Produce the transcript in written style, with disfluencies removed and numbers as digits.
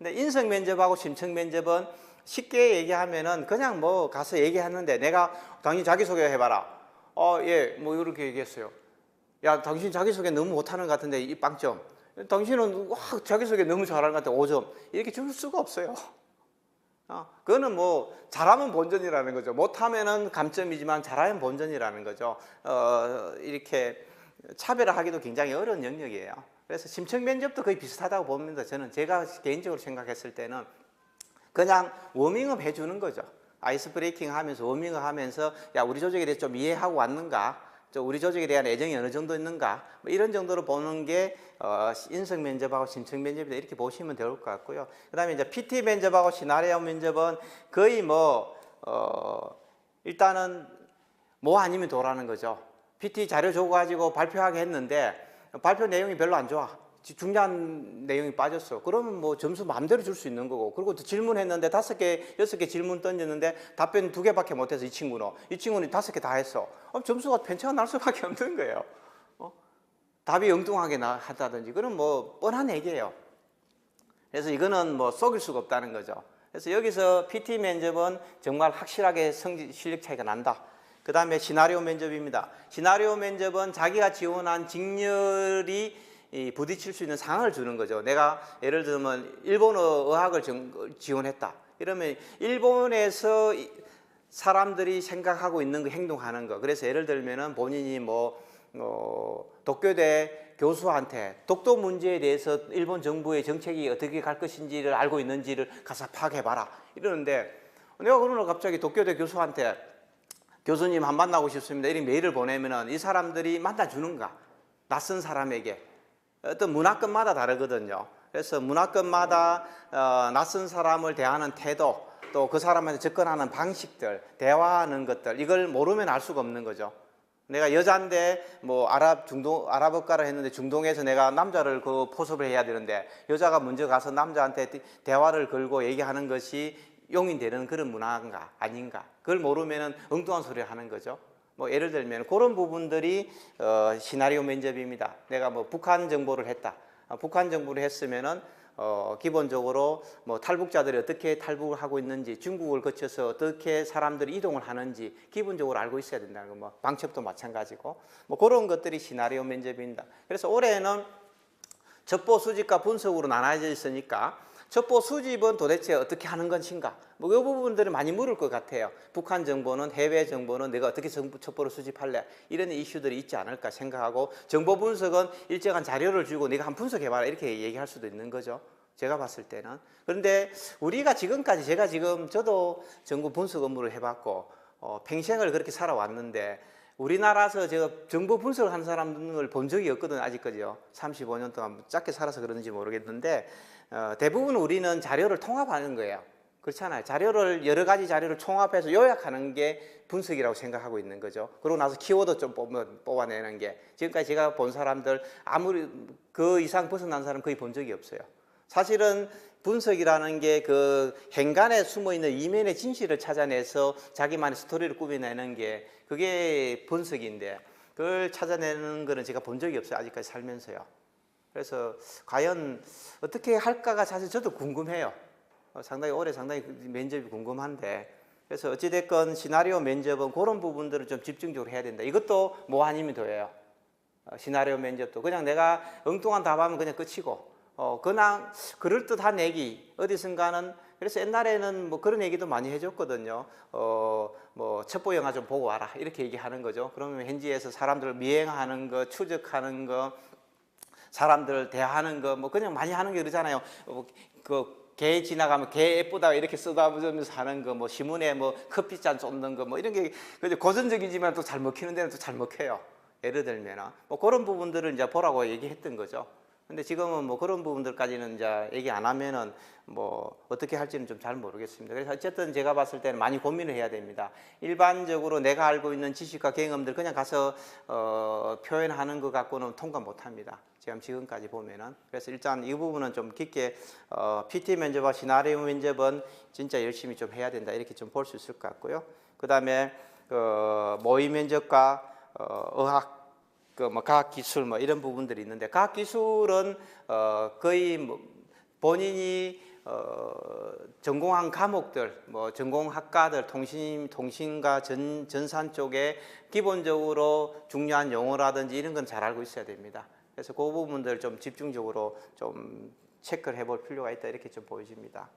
근데 인성 면접하고 심층 면접은 쉽게 얘기하면은 그냥 뭐 가서 얘기하는데 내가 당신 자기소개 해봐라. 예, 뭐 이렇게 얘기했어요. 야, 당신 자기소개 너무 못하는 것 같은데 이 빵점. 당신은 와, 자기소개 너무 잘하는 것 같아 5점. 이렇게 줄 수가 없어요. 그거는 뭐 잘하면 본전이라는 거죠. 못하면은 감점이지만 잘하면 본전이라는 거죠. 이렇게 차별화하기도 굉장히 어려운 영역이에요. 그래서 심층 면접도 거의 비슷하다고 봅니다. 저는 제가 개인적으로 생각했을 때는 그냥 워밍업 해주는 거죠. 아이스 브레이킹 하면서 워밍업 하면서 야, 우리 조직에 대해 좀 이해하고 왔는가? 우리 조직에 대한 애정이 어느 정도 있는가? 뭐 이런 정도로 보는 게 인성 면접하고 심층 면접이다 이렇게 보시면 될 것 같고요. 그다음에 이제 PT 면접하고 시나리오 면접은 거의 일단은 뭐 아니면 도라는 거죠. PT 자료 줘가지고 발표하게 했는데 발표 내용이 별로 안 좋아. 중요한 내용이 빠졌어. 그러면 뭐 점수 마음대로 줄 수 있는 거고. 그리고 또 질문했는데 5개, 6개 질문 던졌는데 답변 2개밖에 못해서 이 친구는 5개 다 했어. 점수가 편차가 날 수밖에 없는 거예요. 답이 엉뚱하게 하다든지 그런 뭐 뻔한 얘기예요. 그래서 이거는 뭐 속일 수가 없다는 거죠. 그래서 여기서 PT 면접은 정말 확실하게 실력 차이가 난다. 그 다음에 시나리오 면접입니다. 시나리오 면접은 자기가 지원한 직렬이 부딪힐 수 있는 상황을 주는 거죠. 내가 예를 들면 일본어 의학을 지원했다. 이러면 일본에서 사람들이 생각하고 있는 거, 행동하는 거. 그래서 예를 들면은 본인이 도쿄대 교수한테 독도 문제에 대해서 일본 정부의 정책이 어떻게 갈 것인지를 알고 있는지를 가서 파악해봐라. 이러는데 내가 그러나 갑자기 도쿄대 교수한테 교수님 한 만나고 싶습니다. 이런 메일을 보내면은 이 사람들이 만나주는가? 낯선 사람에게. 어떤 문화권마다 다르거든요. 그래서 문화권마다 낯선 사람을 대하는 태도, 또 그 사람한테 접근하는 방식들, 대화하는 것들, 이걸 모르면 알 수가 없는 거죠. 내가 여자인데 뭐 아랍어과를 했는데 중동에서 내가 남자를 포섭을 해야 되는데 여자가 먼저 가서 남자한테 대화를 걸고 얘기하는 것이 용인되는 그런 문화인가 아닌가, 그걸 모르면 엉뚱한 소리를 하는 거죠. 뭐 예를 들면 그런 부분들이 시나리오 면접입니다. 내가 뭐 북한 정보를 했다. 북한 정보를 했으면은 기본적으로 뭐 탈북자들이 어떻게 탈북을 하고 있는지, 중국을 거쳐서 어떻게 사람들이 이동을 하는지 기본적으로 알고 있어야 된다는 거. 뭐 방첩도 마찬가지고 뭐 그런 것들이 시나리오 면접입니다. 그래서 올해는 첩보 수집과 분석으로 나눠져 있으니까 첩보 수집은 도대체 어떻게 하는 것인가, 뭐 이 부분들을 많이 물을 것 같아요. 북한 정보는, 해외 정보는 내가 어떻게 첩보를 수집할래, 이런 이슈들이 있지 않을까 생각하고, 정보 분석은 일정한 자료를 주고 네가 한번 분석해봐라 이렇게 얘기할 수도 있는 거죠, 제가 봤을 때는. 그런데 우리가 지금까지, 저도 정보 분석 업무를 해봤고 평생을 그렇게 살아왔는데 우리나라에서 제가 정보 분석을 하는 사람을 본 적이 없거든요. 아직까지요. 35년 동안 짧게 살아서 그런지 모르겠는데 대부분 우리는 자료를 통합하는 거예요. 그렇잖아요. 여러 가지 자료를 총합해서 요약하는 게 분석이라고 생각하고 있는 거죠. 그러고 나서 키워드 좀 뽑아내는 게, 지금까지 제가 본 사람들 아무리 그 이상 벗어난 사람 거의 본 적이 없어요. 사실은 분석이라는 게 그 행간에 숨어있는 이면의 진실을 찾아내서 자기만의 스토리를 꾸며내는 게 그게 분석인데, 그걸 찾아내는 거는 제가 본 적이 없어요. 아직까지 살면서요. 그래서 과연 어떻게 할까가 사실 저도 궁금해요. 상당히 면접이 궁금한데, 그래서 어찌됐건 시나리오 면접은 그런 부분들을 좀 집중적으로 해야 된다. 이것도 뭐 아니면 도예요. 시나리오 면접도 그냥 내가 엉뚱한 답하면 그냥 끝이고, 그냥 그럴듯한 얘기 어디선가는. 그래서 옛날에는 뭐 그런 얘기도 많이 해줬거든요. 뭐 첩보 영화 좀 보고 와라 이렇게 얘기하는 거죠. 그러면 현지에서 사람들을 미행하는 거, 추적하는 거, 사람들 대하는 거 뭐 그냥 많이 하는 게 그러잖아요. 개 지나가면 개 예쁘다 이렇게 써다보면서 하는 거, 뭐 신문에 뭐 커피잔 쏟는 거, 뭐 이런 게 고전적이지만 또 잘 먹히는 데는 또 잘 먹혀요. 예를 들면 뭐 그런 부분들을 이제 보라고 얘기했던 거죠. 근데 지금은 뭐 그런 부분들까지는 이제 얘기 안 하면은 뭐 어떻게 할지는 좀 잘 모르겠습니다. 그래서 어쨌든 제가 봤을 때는 많이 고민을 해야 됩니다. 일반적으로 내가 알고 있는 지식과 경험들 그냥 가서 표현하는 것 갖고는 통과 못 합니다. 지금까지 보면은. 그래서 일단 이 부분은 좀 깊게 PT 면접과 시나리오 면접은 진짜 열심히 좀 해야 된다 이렇게 좀 볼 수 있을 것 같고요. 그 다음에 모의 면접과 의학, 뭐 과학 기술 뭐 이런 부분들이 있는데, 과학 기술은 거의 뭐 본인이 전공한 과목들, 뭐 전공학과들, 통신과 전산 쪽에 기본적으로 중요한 용어라든지 이런 건 잘 알고 있어야 됩니다. 그래서 그 부분들 좀 집중적으로 좀 체크를 해볼 필요가 있다 이렇게 좀 보여집니다.